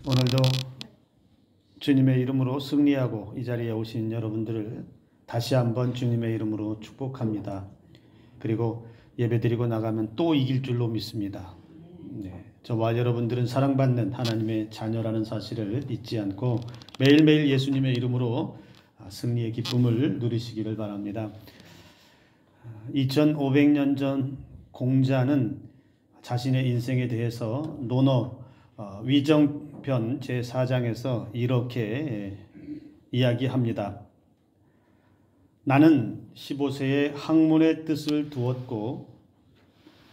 오늘도 주님의 이름으로 승리하고 이 자리에 오신 여러분들을 다시 한번 주님의 이름으로 축복합니다. 그리고 예배드리고 나가면 또 이길 줄로 믿습니다. 저와 여러분들은 사랑받는 하나님의 자녀라는 사실을 잊지 않고 매일매일 예수님의 이름으로 승리의 기쁨을 누리시기를 바랍니다. 2500년 전 공자는 자신의 인생에 대해서 논어 위정편 제4장에서 이렇게 이야기합니다. 나는 15세에 학문의 뜻을 두었고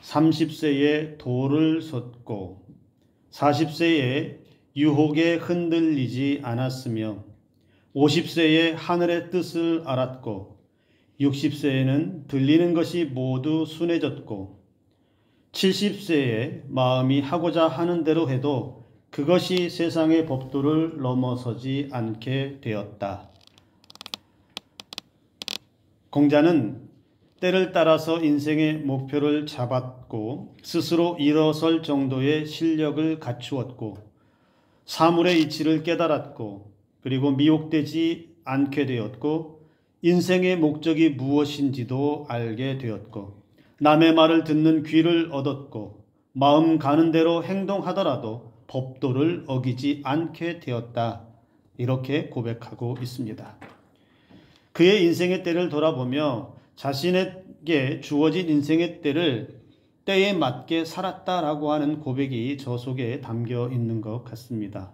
30세에 도를 섰고 40세에 유혹에 흔들리지 않았으며 50세에 하늘의 뜻을 알았고 60세에는 들리는 것이 모두 순해졌고 70세에 마음이 하고자 하는 대로 해도 그것이 세상의 법도를 넘어서지 않게 되었다. 공자는 때를 따라서 인생의 목표를 잡았고 스스로 일어설 정도의 실력을 갖추었고 사물의 이치를 깨달았고 그리고 미혹되지 않게 되었고 인생의 목적이 무엇인지도 알게 되었고 남의 말을 듣는 귀를 얻었고 마음 가는 대로 행동하더라도 법도를 어기지 않게 되었다. 이렇게 고백하고 있습니다. 그의 인생의 때를 돌아보며 자신에게 주어진 인생의 때에 맞게 살았다라고 하는 고백이 저 속에 담겨 있는 것 같습니다.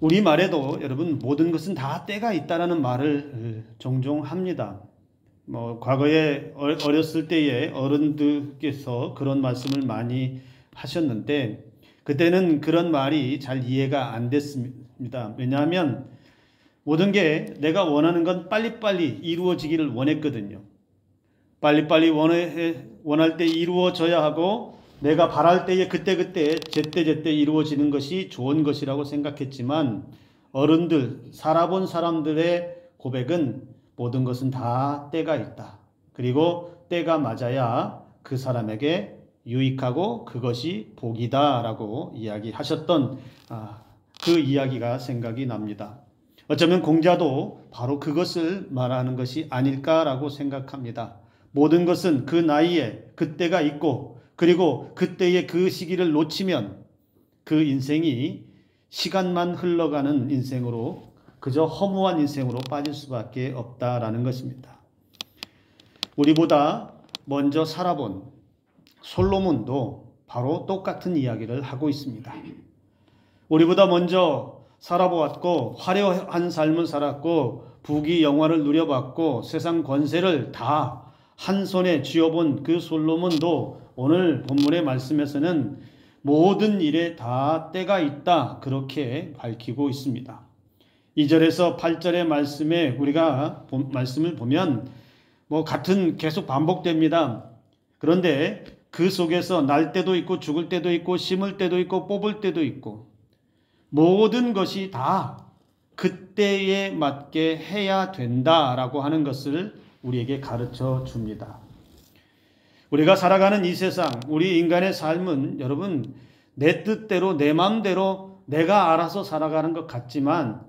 우리말에도 여러분 모든 것은 다 때가 있다라는 말을 종종 합니다. 과거에 어렸을 때에 어른들께서 그런 말씀을 많이 하셨는데 그때는 그런 말이 잘 이해가 안 됐습니다. 왜냐하면 모든 게 내가 원하는 건 빨리빨리 이루어지기를 원했거든요. 빨리빨리 원할 때 이루어져야 하고 내가 바랄 때에 그때그때 제때 이루어지는 것이 좋은 것이라고 생각했지만 어른들, 살아본 사람들의 고백은 모든 것은 다 때가 있다. 그리고 때가 맞아야 그 사람에게 유익하고 그것이 복이다 라고 이야기하셨던 그 이야기가 생각이 납니다. 어쩌면 공자도 바로 그것을 말하는 것이 아닐까라고 생각합니다. 모든 것은 그 나이에 그때가 있고 그리고 그때의 그 시기를 놓치면 그 인생이 시간만 흘러가는 인생으로 그저 허무한 인생으로 빠질 수밖에 없다라는 것입니다. 우리보다 먼저 살아본 솔로몬도 바로 똑같은 이야기를 하고 있습니다. 우리보다 먼저 살아보았고 화려한 삶을 살았고 부귀 영화를 누려봤고 세상 권세를 다 한 손에 쥐어본 그 솔로몬도 오늘 본문의 말씀에서는 모든 일에 다 때가 있다 그렇게 밝히고 있습니다. 2절에서 8절의 말씀에 우리가 말씀을 보면 같은 계속 반복됩니다. 그런데 그 속에서 날 때도 있고 죽을 때도 있고 심을 때도 있고 뽑을 때도 있고 모든 것이 다 그때에 맞게 해야 된다라고 하는 것을 우리에게 가르쳐 줍니다. 우리가 살아가는 이 세상, 우리 인간의 삶은 여러분 내 뜻대로 내 마음대로 내가 알아서 살아가는 것 같지만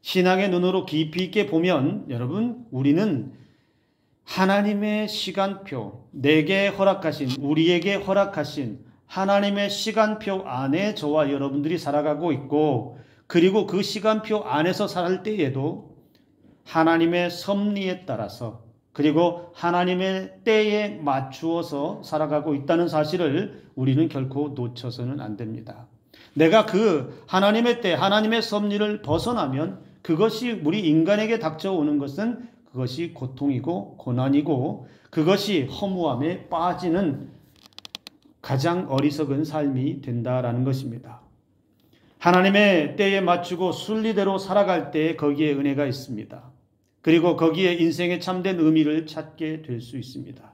신앙의 눈으로 깊이 있게 보면 여러분 우리는 하나님의 시간표, 내게 허락하신 우리에게 허락하신 하나님의 시간표 안에 저와 여러분들이 살아가고 있고 그리고 그 시간표 안에서 살 때에도 하나님의 섭리에 따라서 그리고 하나님의 때에 맞추어서 살아가고 있다는 사실을 우리는 결코 놓쳐서는 안 됩니다. 내가 그 하나님의 때, 하나님의 섭리를 벗어나면 그것이 우리 인간에게 닥쳐오는 것은 그것이 고통이고 고난이고 그것이 허무함에 빠지는 가장 어리석은 삶이 된다라는 것입니다. 하나님의 때에 맞추고 순리대로 살아갈 때 거기에 은혜가 있습니다. 그리고 거기에 인생의 참된 의미를 찾게 될 수 있습니다.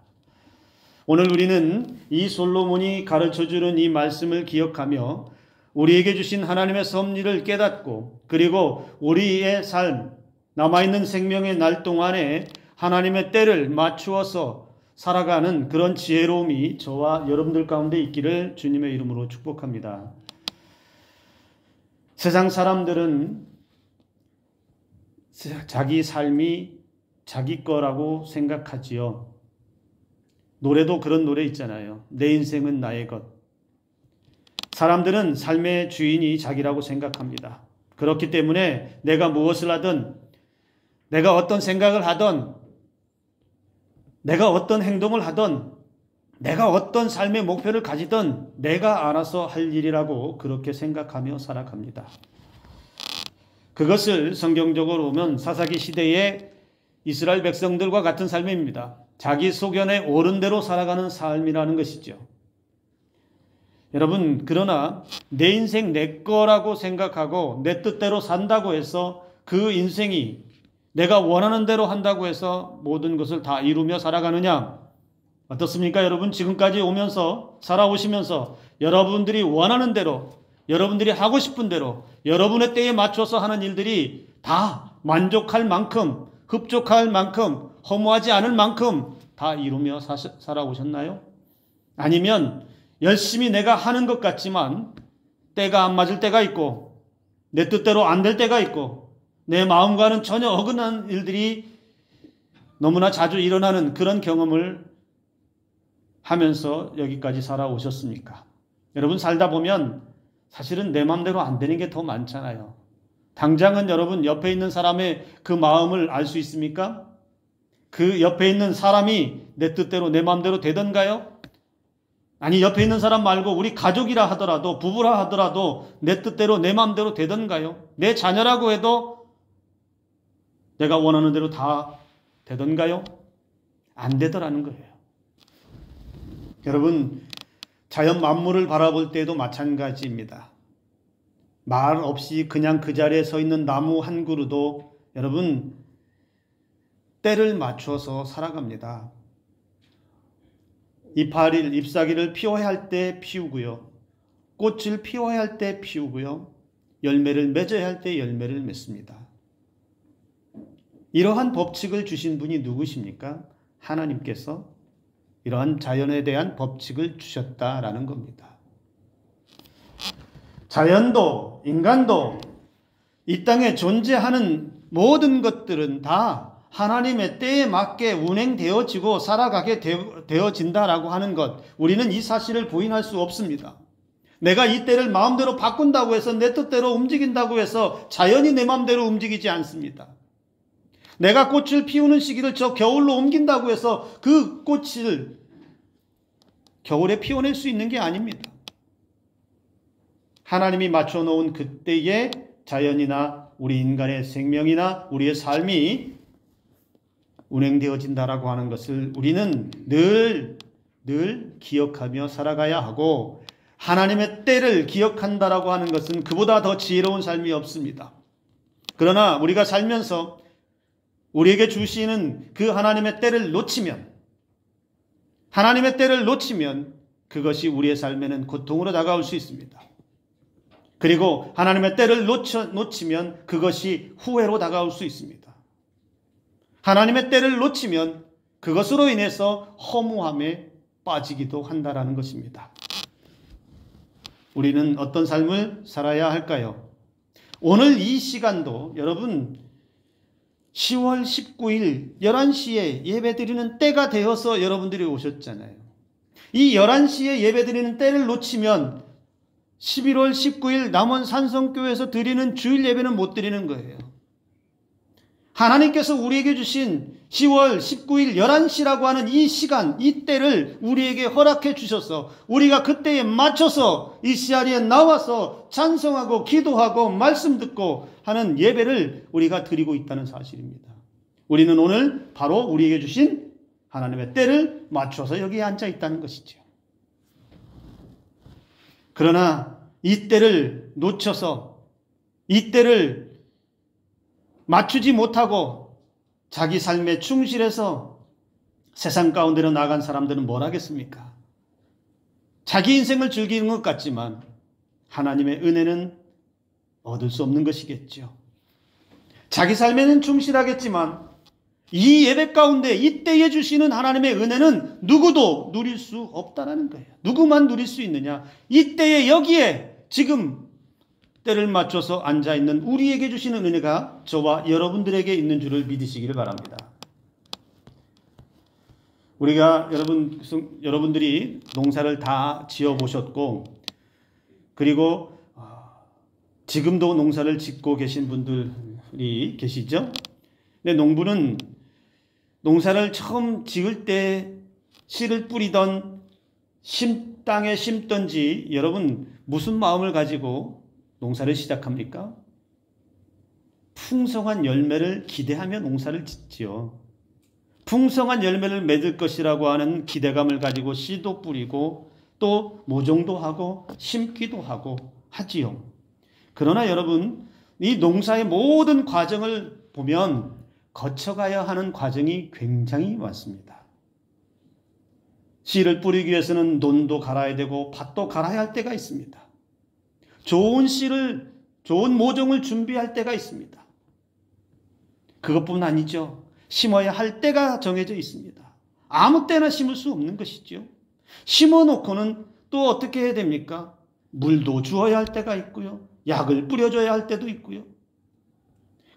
오늘 우리는 이 솔로몬이 가르쳐주는 이 말씀을 기억하며 우리에게 주신 하나님의 섭리를 깨닫고 그리고 우리의 삶, 남아있는 생명의 날 동안에 하나님의 때를 맞추어서 살아가는 그런 지혜로움이 저와 여러분들 가운데 있기를 주님의 이름으로 축복합니다. 세상 사람들은 자기 삶이 자기 거라고 생각하지요. 노래도 그런 노래 있잖아요. 내 인생은 나의 것. 사람들은 삶의 주인이 자기라고 생각합니다. 그렇기 때문에 내가 무엇을 하든, 내가 어떤 생각을 하든, 내가 어떤 행동을 하든, 내가 어떤 삶의 목표를 가지든 내가 알아서 할 일이라고 그렇게 생각하며 살아갑니다. 그것을 성경적으로 보면 사사기 시대의 이스라엘 백성들과 같은 삶입니다. 자기 소견에 옳은 대로 살아가는 삶이라는 것이죠. 여러분, 그러나 내 인생 내 거라고 생각하고 내 뜻대로 산다고 해서 그 인생이 내가 원하는 대로 한다고 해서 모든 것을 다 이루며 살아가느냐? 어떻습니까? 여러분, 지금까지 오면서 살아오시면서 여러분들이 원하는 대로, 여러분들이 하고 싶은 대로, 여러분의 때에 맞춰서 하는 일들이 다 만족할 만큼, 흡족할 만큼, 허무하지 않을 만큼 다 이루며 살아오셨나요? 아니면 열심히 내가 하는 것 같지만 때가 안 맞을 때가 있고 내 뜻대로 안 될 때가 있고 내 마음과는 전혀 어긋난 일들이 너무나 자주 일어나는 그런 경험을 하면서 여기까지 살아오셨습니까? 여러분, 살다 보면 사실은 내 마음대로 안 되는 게 더 많잖아요. 당장은 여러분 옆에 있는 사람의 그 마음을 알 수 있습니까? 그 옆에 있는 사람이 내 뜻대로 내 마음대로 되던가요? 아니, 옆에 있는 사람 말고 우리 가족이라 하더라도, 부부라 하더라도 내 뜻대로 내 마음대로 되던가요? 내 자녀라고 해도 내가 원하는 대로 다 되던가요? 안 되더라는 거예요. 여러분, 자연 만물을 바라볼 때도 마찬가지입니다. 말 없이 그냥 그 자리에 서 있는 나무 한 그루도 여러분 때를 맞춰서 살아갑니다. 이파리를, 잎사귀를 피워야 할 때 피우고요. 꽃을 피워야 할 때 피우고요. 열매를 맺어야 할 때 열매를 맺습니다. 이러한 법칙을 주신 분이 누구십니까? 하나님께서 이러한 자연에 대한 법칙을 주셨다라는 겁니다. 자연도 인간도 이 땅에 존재하는 모든 것들은 다 하나님의 때에 맞게 운행되어지고 살아가게 되어진다라고 하는 것, 우리는 이 사실을 부인할 수 없습니다. 내가 이 때를 마음대로 바꾼다고 해서 내 뜻대로 움직인다고 해서 자연이 내 마음대로 움직이지 않습니다. 내가 꽃을 피우는 시기를 저 겨울로 옮긴다고 해서 그 꽃을 겨울에 피워낼 수 있는 게 아닙니다. 하나님이 맞춰놓은 그때의 자연이나 우리 인간의 생명이나 우리의 삶이 운행되어진다라고 하는 것을 우리는 늘 기억하며 살아가야 하고, 하나님의 때를 기억한다라고 하는 것은 그보다 더 지혜로운 삶이 없습니다. 그러나 우리가 살면서 우리에게 주시는 그 하나님의 때를 놓치면, 그것이 우리의 삶에는 고통으로 다가올 수 있습니다. 그리고 하나님의 때를 놓치면 그것이 후회로 다가올 수 있습니다. 하나님의 때를 놓치면 그것으로 인해서 허무함에 빠지기도 한다라는 것입니다. 우리는 어떤 삶을 살아야 할까요? 오늘 이 시간도 여러분 10월 19일 11시에 예배드리는 때가 되어서 여러분들이 오셨잖아요. 이 11시에 예배드리는 때를 놓치면 11월 19일 남원 산성교회에서 드리는 주일 예배는 못 드리는 거예요. 하나님께서 우리에게 주신 10월 19일 11시라고 하는 이 시간, 이 때를 우리에게 허락해 주셔서 우리가 그때에 맞춰서 이 자리에 나와서 찬송하고 기도하고 말씀 듣고 하는 예배를 우리가 드리고 있다는 사실입니다. 우리는 오늘 바로 우리에게 주신 하나님의 때를 맞춰서 여기에 앉아 있다는 것이죠. 그러나 이 때를 놓쳐서 이 때를 맞추지 못하고 자기 삶에 충실해서 세상 가운데로 나간 사람들은 뭘 하겠습니까? 자기 인생을 즐기는 것 같지만 하나님의 은혜는 얻을 수 없는 것이겠죠. 자기 삶에는 충실하겠지만 이 예배 가운데 이때에 주시는 하나님의 은혜는 누구도 누릴 수 없다는 거예요. 누구만 누릴 수 있느냐? 이때에 여기에 지금 때를 맞춰서 앉아있는 우리에게 주시는 은혜가 저와 여러분들에게 있는 줄을 믿으시기를 바랍니다. 우리가 여러분들이 농사를 다 지어보셨고, 그리고 지금도 농사를 짓고 계신 분들이 계시죠? 근데 농부는 농사를 처음 지을 때 씨를 뿌리던 땅에 심던지 여러분 무슨 마음을 가지고 농사를 시작합니까? 풍성한 열매를 기대하며 농사를 짓지요. 풍성한 열매를 맺을 것이라고 하는 기대감을 가지고 씨도 뿌리고 또 모종도 하고 심기도 하고 하지요. 그러나 여러분, 이 농사의 모든 과정을 보면 거쳐가야 하는 과정이 굉장히 많습니다. 씨를 뿌리기 위해서는 논도 갈아야 되고 밭도 갈아야 할 때가 있습니다. 좋은 모종을 준비할 때가 있습니다. 그것뿐 아니죠. 심어야 할 때가 정해져 있습니다. 아무 때나 심을 수 없는 것이죠. 심어놓고는 또 어떻게 해야 됩니까? 물도 주어야 할 때가 있고요. 약을 뿌려줘야 할 때도 있고요.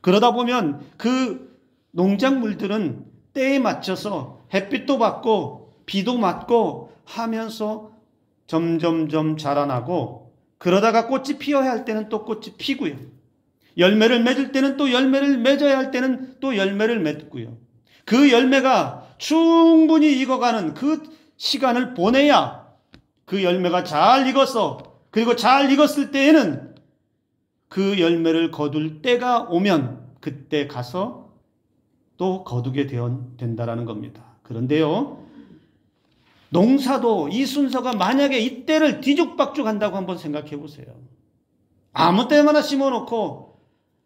그러다 보면 그 농작물들은 때에 맞춰서 햇빛도 받고 비도 맞고 하면서 점점점 자라나고, 그러다가 꽃이 피어야 할 때는 또 꽃이 피고요. 열매를 맺을 때는 또 열매를 맺어야 할 때는 또 열매를 맺고요. 그 열매가 충분히 익어가는 그 시간을 보내야 그 열매가 잘 익어서, 그리고 잘 익었을 때에는 그 열매를 거둘 때가 오면 그때 가서 또 거두게 된다라는 겁니다. 그런데요, 농사도 이 순서가 만약에 이때를 뒤죽박죽 한다고 한번 생각해 보세요. 아무 때나 심어놓고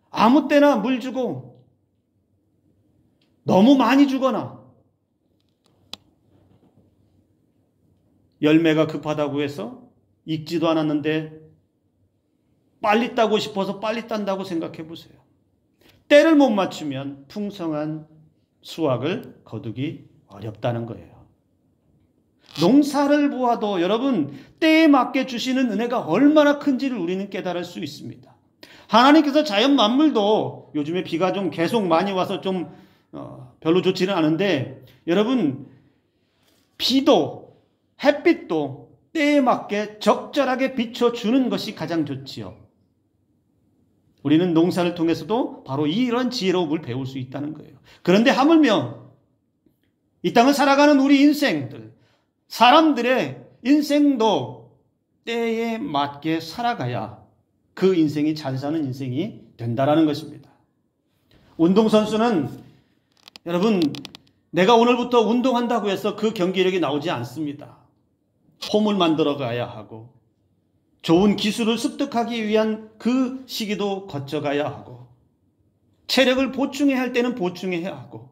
아무 때나 물 주고 너무 많이 주거나 열매가 급하다고 해서 익지도 않았는데 빨리 따고 싶어서 빨리 딴다고 생각해 보세요. 때를 못 맞추면 풍성한 수확을 거두기 어렵다는 거예요. 농사를 보아도 여러분, 때에 맞게 주시는 은혜가 얼마나 큰지를 우리는 깨달을 수 있습니다. 하나님께서 자연 만물도, 요즘에 비가 좀 계속 많이 와서 좀 별로 좋지는 않은데, 여러분, 비도 햇빛도 때에 맞게 적절하게 비춰주는 것이 가장 좋지요. 우리는 농사를 통해서도 바로 이런 지혜로움을 배울 수 있다는 거예요. 그런데 하물며 이 땅을 살아가는 우리 인생들, 사람들의 인생도 때에 맞게 살아가야 그 인생이 잘 사는 인생이 된다라는 것입니다. 운동선수는 여러분, 내가 오늘부터 운동한다고 해서 그 경기력이 나오지 않습니다. 폼을 만들어 가야 하고, 좋은 기술을 습득하기 위한 그 시기도 거쳐가야 하고, 체력을 보충해야 할 때는 보충해야 하고,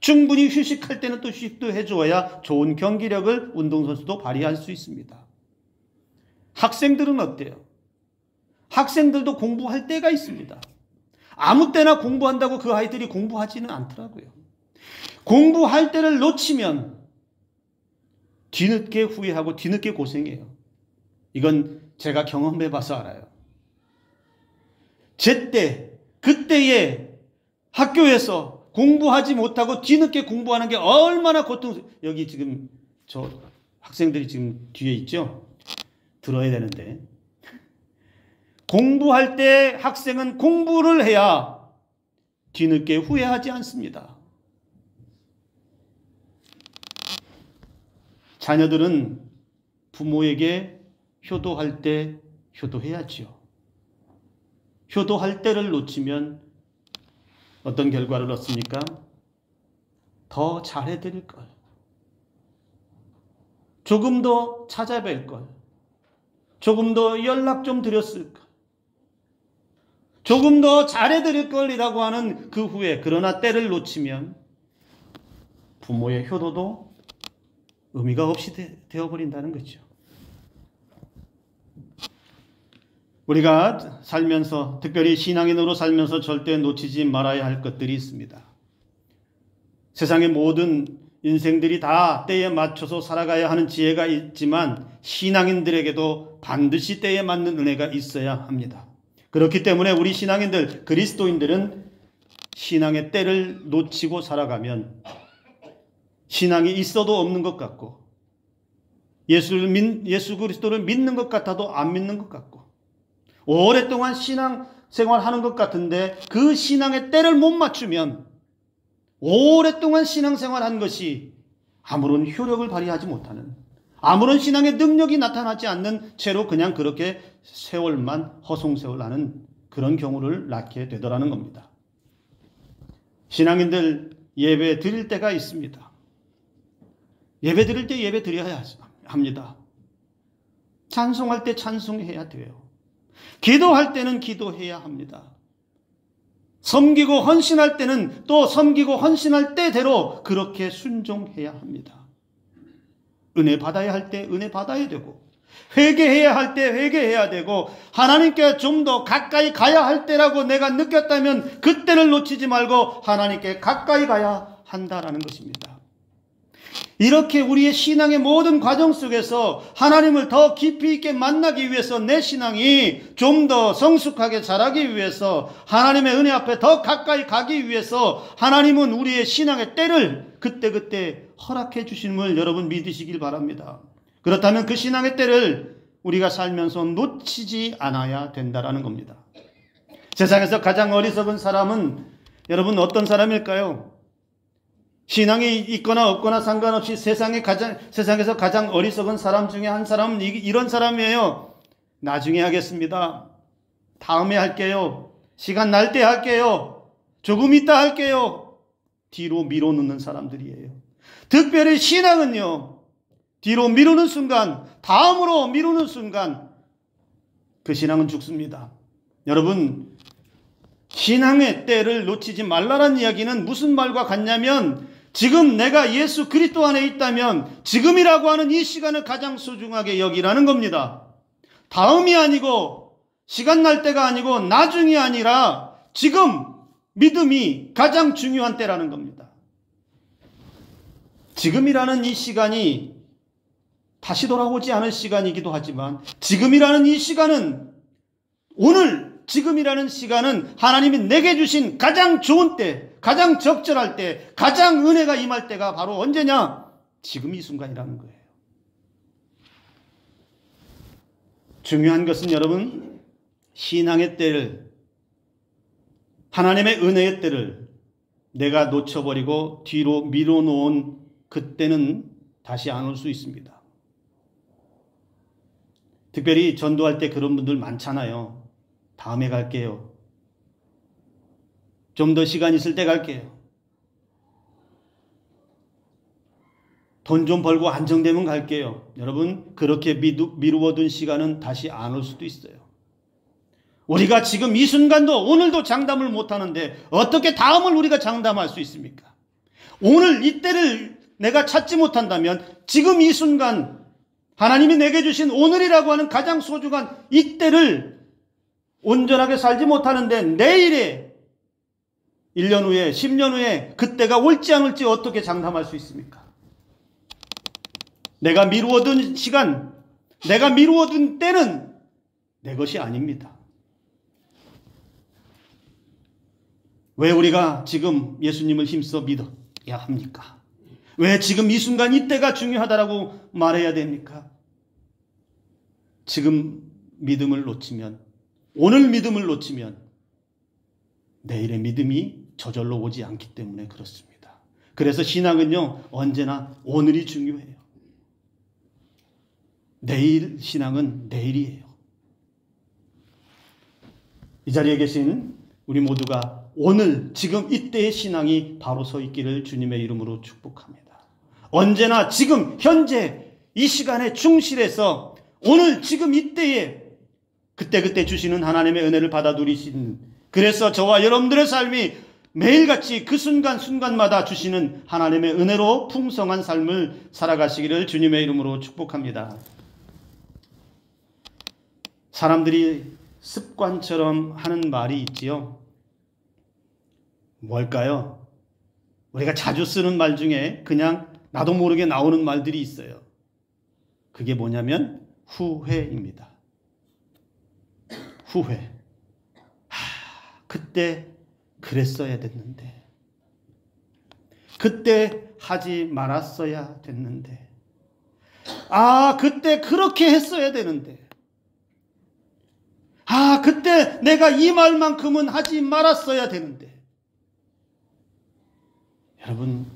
충분히 휴식할 때는 또 휴식도 해줘야 좋은 경기력을 운동선수도 발휘할 수 있습니다. 학생들은 어때요? 학생들도 공부할 때가 있습니다. 아무 때나 공부한다고 그 아이들이 공부하지는 않더라고요. 공부할 때를 놓치면 뒤늦게 후회하고 뒤늦게 고생해요. 이건 제가 경험해 봐서 알아요. 그때에 학교에서 공부하지 못하고 뒤늦게 공부하는 게 얼마나 여기 지금 저 학생들이 지금 뒤에 있죠? 들어야 되는데. 공부할 때 학생은 공부를 해야 뒤늦게 후회하지 않습니다. 자녀들은 부모에게 효도할 때 효도해야지요. 효도할 때를 놓치면 어떤 결과를 얻습니까? 더 잘해드릴 걸. 조금 더 찾아뵐 걸. 조금 더 연락 좀 드렸을 걸. 조금 더 잘해드릴 걸이라고 하는 그 후에, 그러나 때를 놓치면 부모의 효도도 의미가 없이 되어버린다는 거죠. 우리가 살면서, 특별히 신앙인으로 살면서 절대 놓치지 말아야 할 것들이 있습니다. 세상의 모든 인생들이 다 때에 맞춰서 살아가야 하는 지혜가 있지만 신앙인들에게도 반드시 때에 맞는 은혜가 있어야 합니다. 그렇기 때문에 우리 신앙인들, 그리스도인들은 신앙의 때를 놓치고 살아가면 신앙이 있어도 없는 것 같고 예수 그리스도를 믿는 것 같아도 안 믿는 것 같고 오랫동안 신앙 생활하는 것 같은데 그 신앙의 때를 못 맞추면 오랫동안 신앙 생활한 것이 아무런 효력을 발휘하지 못하는, 아무런 신앙의 능력이 나타나지 않는 채로 그냥 그렇게 세월만 허송세월하는 그런 경우를 낳게 되더라는 겁니다. 신앙인들 예배 드릴 때가 있습니다. 예배 드릴 때 예배 드려야 합니다. 찬송할 때 찬송해야 돼요. 기도할 때는 기도해야 합니다. 섬기고 헌신할 때는 또 섬기고 헌신할 때대로 그렇게 순종해야 합니다. 은혜 받아야 할 때 은혜 받아야 되고 회개해야 할 때 회개해야 되고 하나님께 좀 더 가까이 가야 할 때라고 내가 느꼈다면 그때를 놓치지 말고 하나님께 가까이 가야 한다라는 것입니다. 이렇게 우리의 신앙의 모든 과정 속에서 하나님을 더 깊이 있게 만나기 위해서 내 신앙이 좀 더 성숙하게 자라기 위해서 하나님의 은혜 앞에 더 가까이 가기 위해서 하나님은 우리의 신앙의 때를 그때그때 허락해 주심을 여러분 믿으시길 바랍니다. 그렇다면 그 신앙의 때를 우리가 살면서 놓치지 않아야 된다라는 겁니다. 세상에서 가장 어리석은 사람은 여러분 어떤 사람일까요? 신앙이 있거나 없거나 상관없이 세상에서 가장 어리석은 사람 중에 한 사람은 이런 사람이에요. 나중에 하겠습니다. 다음에 할게요. 시간 날 때 할게요. 조금 있다 할게요. 뒤로 밀어놓는 사람들이에요. 특별히 신앙은요. 뒤로 미루는 순간, 다음으로 미루는 순간 그 신앙은 죽습니다. 여러분, 신앙의 때를 놓치지 말라는 이야기는 무슨 말과 같냐면 지금 내가 예수 그리스도 안에 있다면 지금이라고 하는 이 시간을 가장 소중하게 여기라는 겁니다. 다음이 아니고 시간 날 때가 아니고 나중이 아니라 지금 믿음이 가장 중요한 때라는 겁니다. 지금이라는 이 시간이 다시 돌아오지 않을 시간이기도 하지만 지금이라는 이 시간은 오늘 지금이라는 시간은 하나님이 내게 주신 가장 좋은 때, 가장 적절할 때, 가장 은혜가 임할 때가 바로 언제냐? 지금 이 순간이라는 거예요. 중요한 것은 여러분, 신앙의 때를, 하나님의 은혜의 때를 내가 놓쳐버리고 뒤로 밀어놓은 그때는 다시 안 올 수 있습니다. 특별히 전도할 때 그런 분들 많잖아요. 다음에 갈게요. 좀 더 시간 있을 때 갈게요. 돈 좀 벌고 안정되면 갈게요. 여러분, 그렇게 미루어둔 시간은 다시 안 올 수도 있어요. 우리가 지금 이 순간도 오늘도 장담을 못하는데 어떻게 다음을 우리가 장담할 수 있습니까? 오늘 이때를 내가 찾지 못한다면 지금 이 순간 하나님이 내게 주신 오늘이라고 하는 가장 소중한 이때를 온전하게 살지 못하는데 내일에 1년 후에 10년 후에 그때가 올지 안 올지 어떻게 장담할 수 있습니까? 내가 미루어둔 시간, 내가 미루어둔 때는 내 것이 아닙니다. 왜 우리가 지금 예수님을 힘써 믿어야 합니까? 왜 지금 이 순간 이때가 중요하다라고 말해야 됩니까? 지금 믿음을 놓치면, 오늘 믿음을 놓치면 내일의 믿음이 저절로 오지 않기 때문에 그렇습니다. 그래서 신앙은요, 언제나 오늘이 중요해요. 내일 신앙은 내일이에요. 이 자리에 계신 우리 모두가 오늘 지금 이때의 신앙이 바로 서 있기를 주님의 이름으로 축복합니다. 언제나 지금 현재 이 시간에 충실해서 오늘 지금 이때에 그때그때 주시는 하나님의 은혜를 받아 누리신, 그래서 저와 여러분들의 삶이 매일같이 그 순간순간마다 주시는 하나님의 은혜로 풍성한 삶을 살아가시기를 주님의 이름으로 축복합니다. 사람들이 습관처럼 하는 말이 있지요. 뭘까요? 우리가 자주 쓰는 말 중에 그냥 나도 모르게 나오는 말들이 있어요. 그게 뭐냐면 후회입니다. 후회. 그때 그랬어야 됐는데, 그때 하지 말았어야 됐는데, 그때 그렇게 했어야 되는데, 그때 내가 이 말만큼은 하지 말았어야 되는데. 여러분,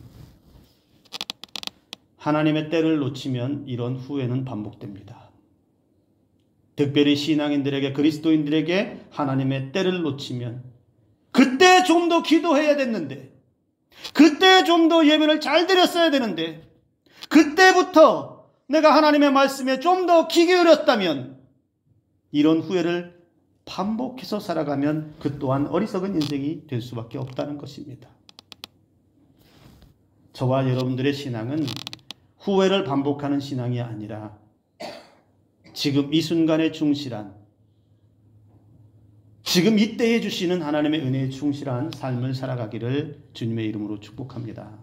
하나님의 때를 놓치면 이런 후회는 반복됩니다. 특별히 신앙인들에게, 그리스도인들에게 하나님의 때를 놓치면 그때 좀 더 기도해야 됐는데, 그때 좀 더 예배를 잘 드렸어야 되는데, 그때부터 내가 하나님의 말씀에 좀 더 귀 기울였다면, 이런 후회를 반복해서 살아가면 그 또한 어리석은 인생이 될 수밖에 없다는 것입니다. 저와 여러분들의 신앙은 후회를 반복하는 신앙이 아니라 지금 이 순간에 충실한, 지금 이때에 주시는 하나님의 은혜에 충실한 삶을 살아가기를 주님의 이름으로 축복합니다.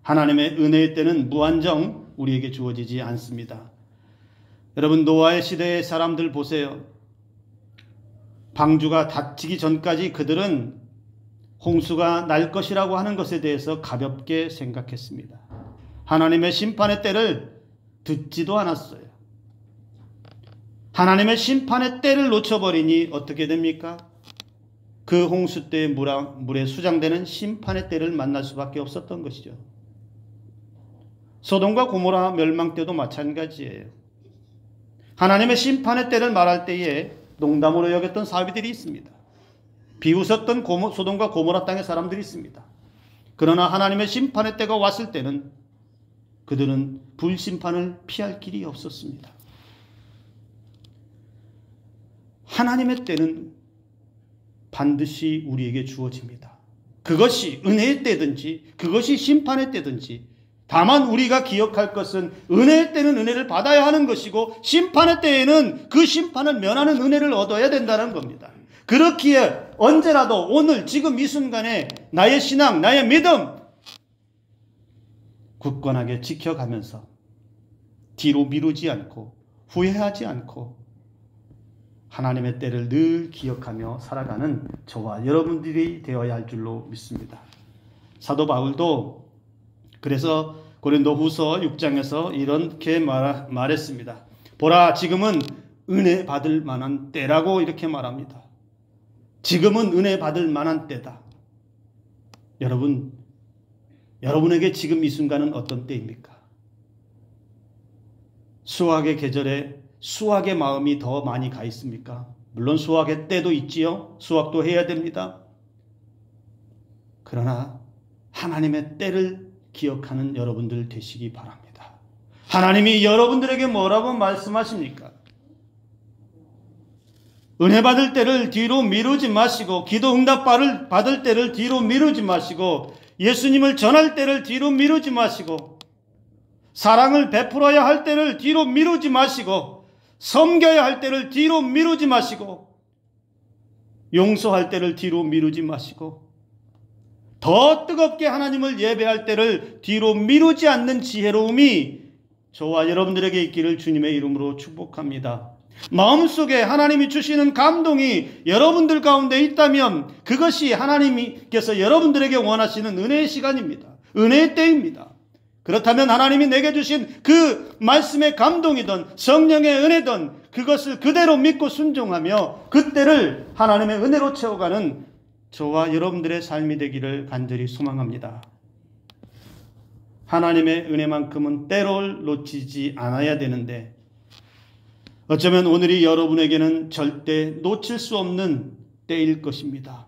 하나님의 은혜의 때는 무한정 우리에게 주어지지 않습니다. 여러분, 노아의 시대의 사람들 보세요. 방주가 닫히기 전까지 그들은 홍수가 날 것이라고 하는 것에 대해서 가볍게 생각했습니다. 하나님의 심판의 때를 듣지도 않았어요. 하나님의 심판의 때를 놓쳐버리니 어떻게 됩니까? 그 홍수 때의 물에 수장되는 심판의 때를 만날 수밖에 없었던 것이죠. 소돔과 고모라 멸망 때도 마찬가지예요. 하나님의 심판의 때를 말할 때에 농담으로 여겼던 사비들이 있습니다. 비웃었던 소돔과 고모라 땅의 사람들이 있습니다. 그러나 하나님의 심판의 때가 왔을 때는 그들은 불심판을 피할 길이 없었습니다. 하나님의 때는 반드시 우리에게 주어집니다. 그것이 은혜의 때든지 그것이 심판의 때든지, 다만 우리가 기억할 것은 은혜의 때는 은혜를 받아야 하는 것이고, 심판의 때에는 그 심판을 면하는 은혜를 얻어야 된다는 겁니다. 그렇기에 언제라도 오늘 지금 이 순간에 나의 신앙, 나의 믿음 굳건하게 지켜가면서 뒤로 미루지 않고 후회하지 않고 하나님의 때를 늘 기억하며 살아가는 저와 여러분들이 되어야 할 줄로 믿습니다. 사도 바울도 그래서 고린도후서 6장에서 이렇게 말했습니다. 보라, 지금은 은혜 받을 만한 때라고 이렇게 말합니다. 지금은 은혜 받을 만한 때다. 여러분에게 지금 이 순간은 어떤 때입니까? 수확의 계절에 수확의 마음이 더 많이 가 있습니까? 물론 수확의 때도 있지요. 수확도 해야 됩니다. 그러나 하나님의 때를 기억하는 여러분들 되시기 바랍니다. 하나님이 여러분들에게 뭐라고 말씀하십니까? 은혜 받을 때를 뒤로 미루지 마시고, 기도 응답 받을 때를 뒤로 미루지 마시고, 예수님을 전할 때를 뒤로 미루지 마시고, 사랑을 베풀어야 할 때를 뒤로 미루지 마시고, 섬겨야 할 때를 뒤로 미루지 마시고, 용서할 때를 뒤로 미루지 마시고, 더 뜨겁게 하나님을 예배할 때를 뒤로 미루지 않는 지혜로움이 저와 여러분들에게 있기를 주님의 이름으로 축복합니다. 마음속에 하나님이 주시는 감동이 여러분들 가운데 있다면 그것이 하나님께서 여러분들에게 원하시는 은혜의 시간입니다. 은혜의 때입니다. 그렇다면 하나님이 내게 주신 그 말씀의 감동이든 성령의 은혜든 그것을 그대로 믿고 순종하며 그때를 하나님의 은혜로 채워가는 저와 여러분들의 삶이 되기를 간절히 소망합니다. 하나님의 은혜만큼은 때를 놓치지 않아야 되는데, 어쩌면 오늘이 여러분에게는 절대 놓칠 수 없는 때일 것입니다.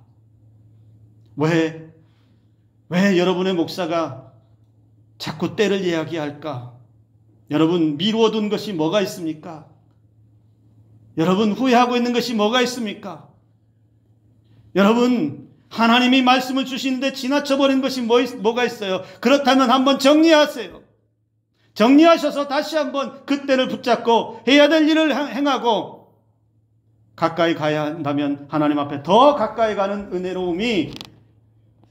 왜 여러분의 목사가 자꾸 때를 이야기할까? 여러분, 미루어둔 것이 뭐가 있습니까? 여러분, 후회하고 있는 것이 뭐가 있습니까? 여러분, 하나님이 말씀을 주시는데 지나쳐버린 것이 뭐가 있어요? 그렇다면 한번 정리하세요. 정리하셔서 다시 한번 그때를 붙잡고 해야 될 일을 행하고 가까이 가야 한다면 하나님 앞에 더 가까이 가는 은혜로움이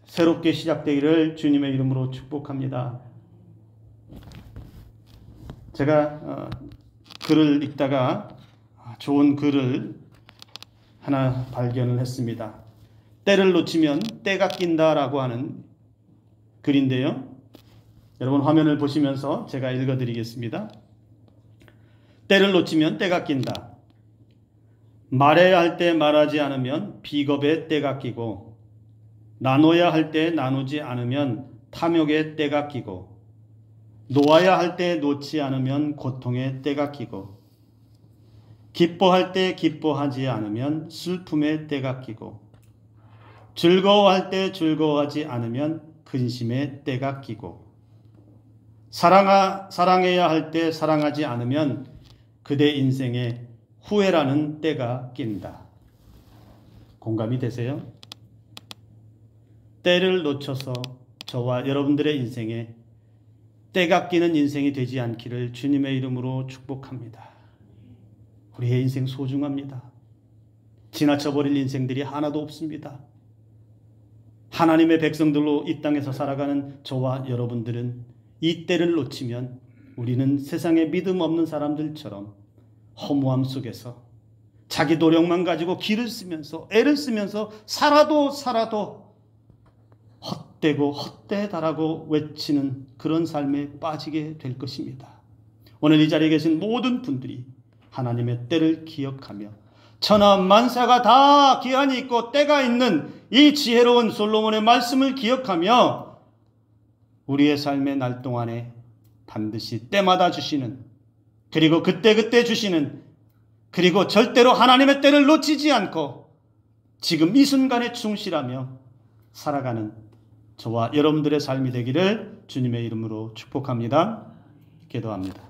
새롭게 시작되기를 주님의 이름으로 축복합니다. 제가 글을 읽다가 좋은 글을 하나 발견을 했습니다. 때를 놓치면 때가 낀다라고 하는 글인데요. 여러분 화면을 보시면서 제가 읽어드리겠습니다. 때를 놓치면 때가 낀다. 말해야 할 때 말하지 않으면 비겁의 때가 끼고, 나눠야 할 때 나누지 않으면 탐욕의 때가 끼고, 놓아야 할 때 놓지 않으면 고통의 때가 끼고, 기뻐할 때 기뻐하지 않으면 슬픔의 때가 끼고, 즐거워할 때 즐거워하지 않으면 근심의 때가 끼고, 사랑해야 할 때 사랑하지 않으면 그대 인생에 후회라는 때가 낀다. 공감이 되세요? 때를 놓쳐서 저와 여러분들의 인생에 때가 끼는 인생이 되지 않기를 주님의 이름으로 축복합니다. 우리의 인생 소중합니다. 지나쳐버릴 인생들이 하나도 없습니다. 하나님의 백성들로 이 땅에서 살아가는 저와 여러분들은 이 때를 놓치면 우리는 세상에 믿음 없는 사람들처럼 허무함 속에서 자기 노력만 가지고 기를 쓰면서 애를 쓰면서 살아도 헛되고 헛되다라고 외치는 그런 삶에 빠지게 될 것입니다. 오늘 이 자리에 계신 모든 분들이 하나님의 때를 기억하며 천하 만사가 다 기한이 있고 때가 있는 이 지혜로운 솔로몬의 말씀을 기억하며 우리의 삶의 날 동안에 반드시 때마다 주시는, 그리고 그때그때 주시는, 그리고 절대로 하나님의 때를 놓치지 않고 지금 이 순간에 충실하며 살아가는 저와 여러분들의 삶이 되기를 주님의 이름으로 축복합니다. 기도합니다.